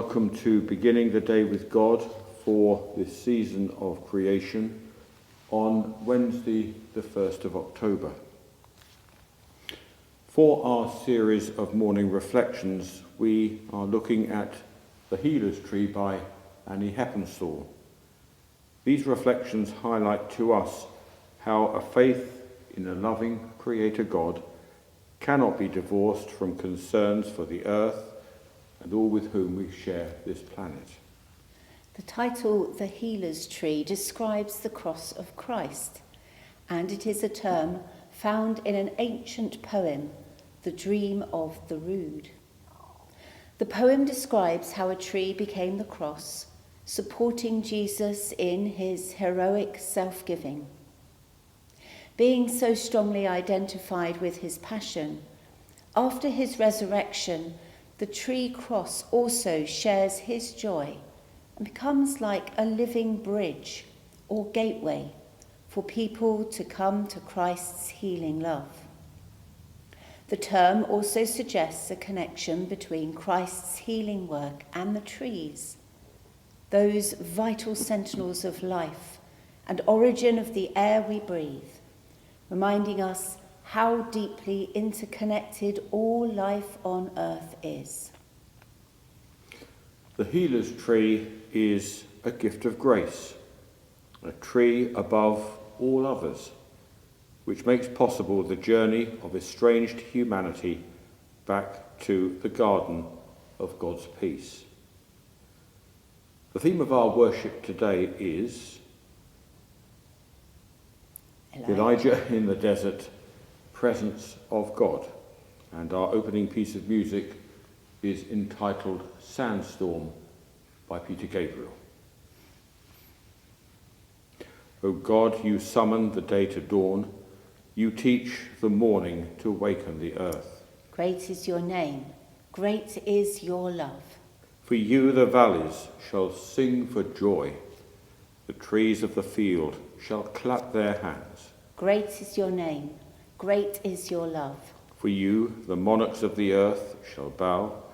welcome to beginning the day with God for this season of creation on Wednesday the 1st of October. For our series of morning reflections, we are looking at The Healer's Tree by Annie Heppenstall. These reflections highlight to us how a faith in a loving Creator God cannot be divorced from concerns for the earth and all with whom we share this planet. The title, The Healer's Tree, describes the cross of Christ, and it is a term found in an ancient poem, The Dream of the Rood. The poem describes how a tree became the cross, supporting Jesus in his heroic self-giving. Being so strongly identified with his passion, after his resurrection, the tree cross also shares his joy and becomes like a living bridge or gateway for people to come to Christ's healing love. The term also suggests a connection between Christ's healing work and the trees, those vital sentinels of life and origin of the air we breathe, reminding us how deeply interconnected all life on earth is. The healer's tree is a gift of grace, a tree above all others, which makes possible the journey of estranged humanity back to the garden of God's peace. The theme of our worship today is Elijah in the desert, presence of God, and our opening piece of music is entitled Sandstorm by Peter Gabriel. O God, you summon the day to dawn, you teach the morning to awaken the earth. Great is your name, great is your love. For you the valleys shall sing for joy, the trees of the field shall clap their hands. Great is your name, great is your love. For you the monarchs of the earth shall bow,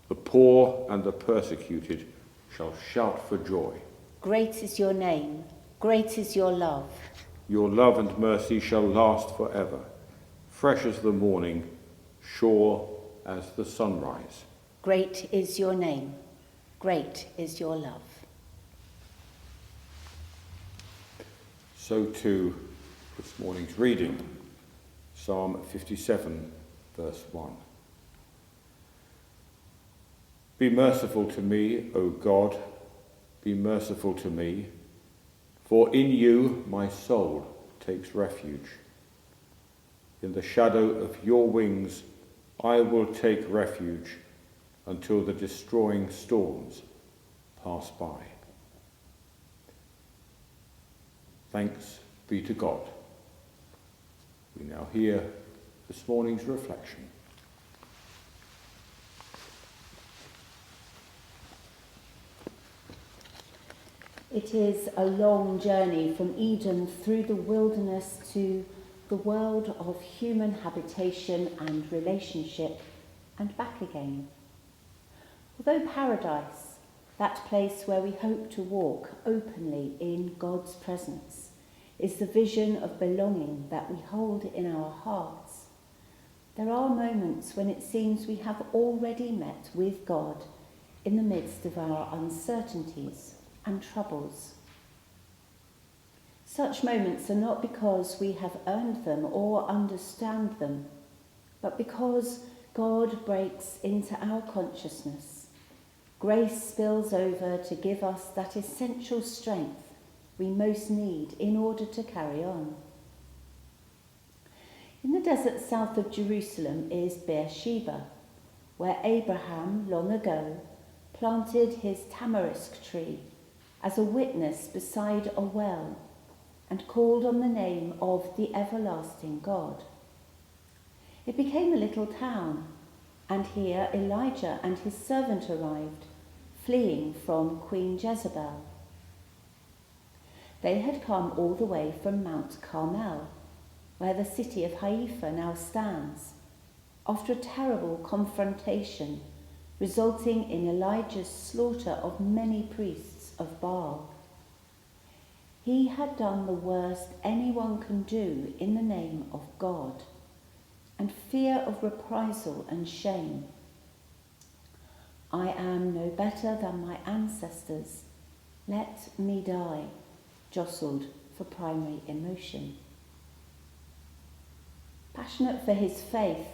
the poor and the persecuted shall shout for joy. Great is your name, great is your love. Your love and mercy shall last forever, fresh as the morning, sure as the sunrise. Great is your name, great is your love. So too, this morning's reading, Psalm 57, verse 1. Be merciful to me, O God, be merciful to me, for in you my soul takes refuge. In the shadow of your wings I will take refuge until the destroying storms pass by. Thanks be to God. We now hear this morning's reflection. It is a long journey from Eden through the wilderness to the world of human habitation and relationship, and back again. Although paradise, that place where we hope to walk openly in God's presence, is the vision of belonging that we hold in our hearts, there are moments when it seems we have already met with God in the midst of our uncertainties and troubles. Such moments are not because we have earned them or understand them, but because God breaks into our consciousness. Grace spills over to give us that essential strength we most need in order to carry on. In the desert south of Jerusalem is Beersheba, where Abraham long ago planted his tamarisk tree as a witness beside a well and called on the name of the everlasting God. It became a little town, and here Elijah and his servant arrived, fleeing from Queen Jezebel. They had come all the way from Mount Carmel, where the city of Haifa now stands, after a terrible confrontation resulting in Elijah's slaughter of many priests of Baal. He had done the worst anyone can do in the name of God, and fear of reprisal and shame. I am no better than my ancestors. Let me die, jostled for primary emotion. Passionate for his faith,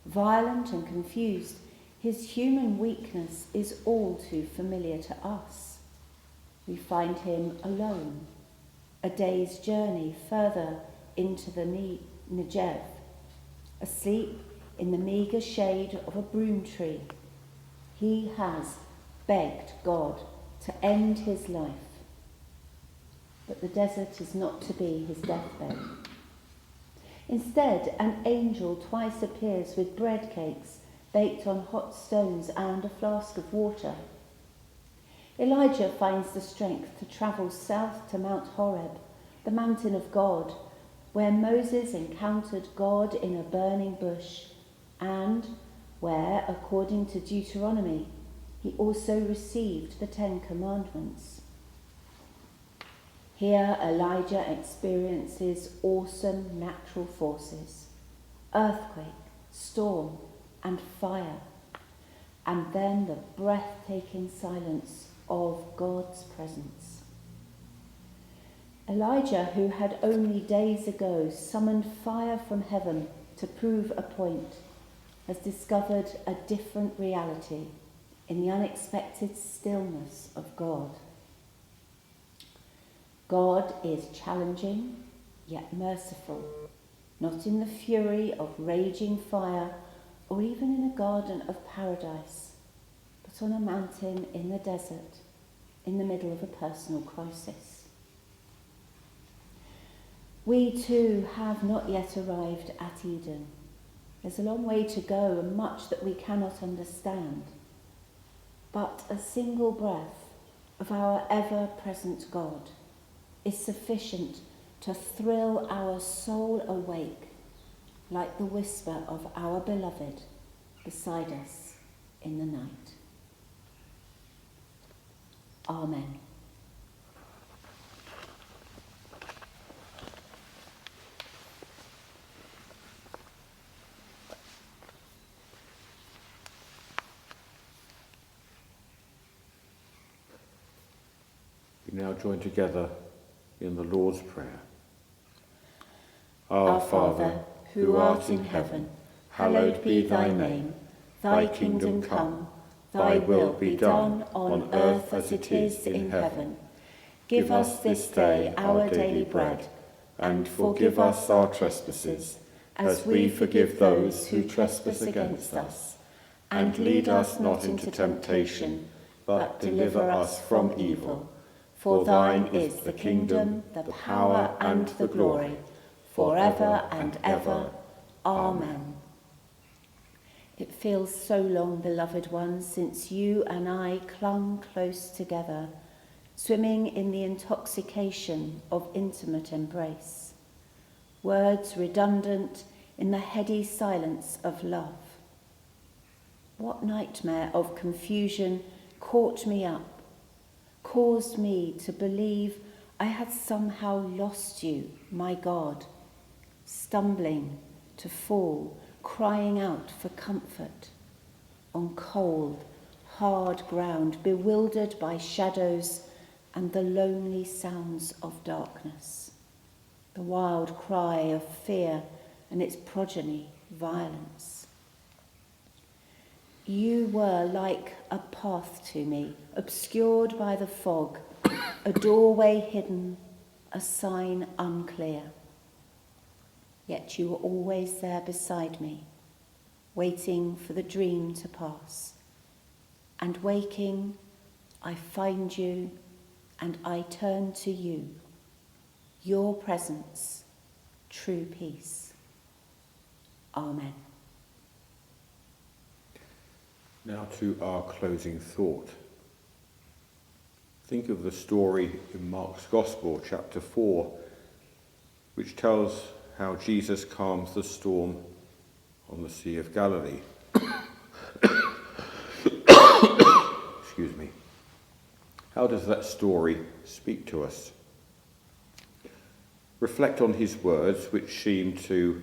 violent and confused, his human weakness is all too familiar to us. We find him alone, a day's journey further into the Negev, asleep in the meagre shade of a broom tree. He has begged God to end his life, but the desert is not to be his deathbed. Instead, an angel twice appears with bread cakes baked on hot stones and a flask of water. Elijah finds the strength to travel south to Mount Horeb, the mountain of God, where Moses encountered God in a burning bush, and where, according to Deuteronomy, he also received the 10 Commandments. Here Elijah experiences awesome natural forces, earthquake, storm, and fire, and then the breathtaking silence of God's presence. Elijah, who had only days ago summoned fire from heaven to prove a point, has discovered a different reality in the unexpected stillness of God. God is challenging, yet merciful, not in the fury of raging fire or even in a garden of paradise, but on a mountain in the desert, in the middle of a personal crisis. We too have not yet arrived at Eden. There's a long way to go and much that we cannot understand. But a single breath of our ever-present God is sufficient to thrill our soul awake, like the whisper of our beloved beside us in the night. Amen. We now join together in the Lord's Prayer. Our Father, who art in heaven, hallowed be thy name. Thy kingdom come, thy will be done on earth as it is in heaven. Give us this day our daily bread, and forgive us our trespasses, as we forgive those who trespass against us. And lead us not into temptation, but deliver us from evil. For thine is the kingdom, the power, and the glory, forever and ever. Amen. It feels so long, beloved ones, since you and I clung close together, swimming in the intoxication of intimate embrace. Words redundant in the heady silence of love. What nightmare of confusion caught me up, caused me to believe I had somehow lost you, my God, stumbling to fall, crying out for comfort, on cold, hard ground, bewildered by shadows and the lonely sounds of darkness, the wild cry of fear and its progeny, violence. You were like a path to me, obscured by the fog, a doorway hidden, a sign unclear. Yet you were always there beside me, waiting for the dream to pass. And waking, I find you and I turn to you, your presence, true peace. Amen. Now to our closing thought. Think of the story in Mark's Gospel, chapter 4, which tells how Jesus calms the storm on the Sea of Galilee. How does that story speak to us? Reflect on his words, which seem to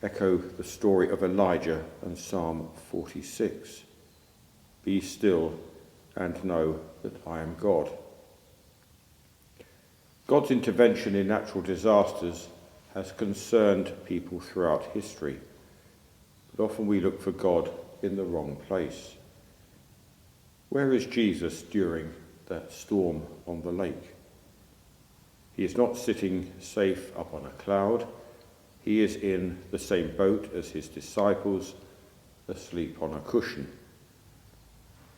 echo the story of Elijah and Psalm 46. Be still and know that I am God. God's intervention in natural disasters has concerned people throughout history, but often we look for God in the wrong place. Where is Jesus during that storm on the lake? He is not sitting safe up on a cloud. He is in the same boat as his disciples, asleep on a cushion.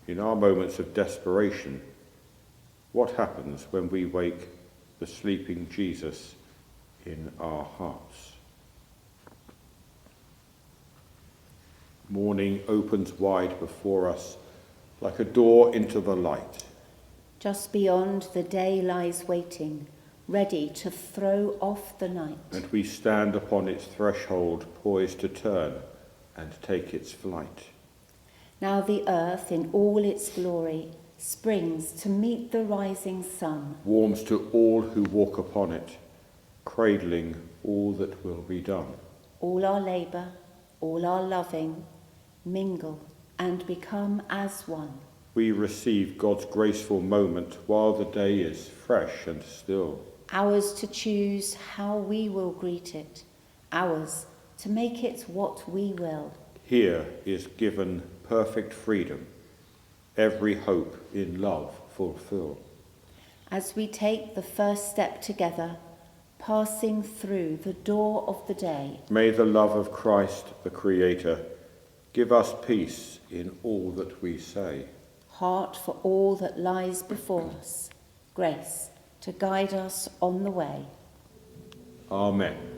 In our moments of desperation, what happens when we wake the sleeping Jesus in our hearts? Morning opens wide before us like a door into the light. Just beyond, the day lies waiting, ready to throw off the night. And we stand upon its threshold, poised to turn and take its flight. Now the earth in all its glory springs to meet the rising sun. Warms to all who walk upon it, cradling all that will be done. All our labour, all our loving, mingle and become as one. We receive God's graceful moment while the day is fresh and still. Ours to choose how we will greet it, ours to make it what we will. Here is given perfect freedom, every hope in love fulfill. As we take the first step together, passing through the door of the day, may the love of Christ, the Creator, give us peace in all that we say. Heart for all that lies before us, grace to guide us on the way. Amen.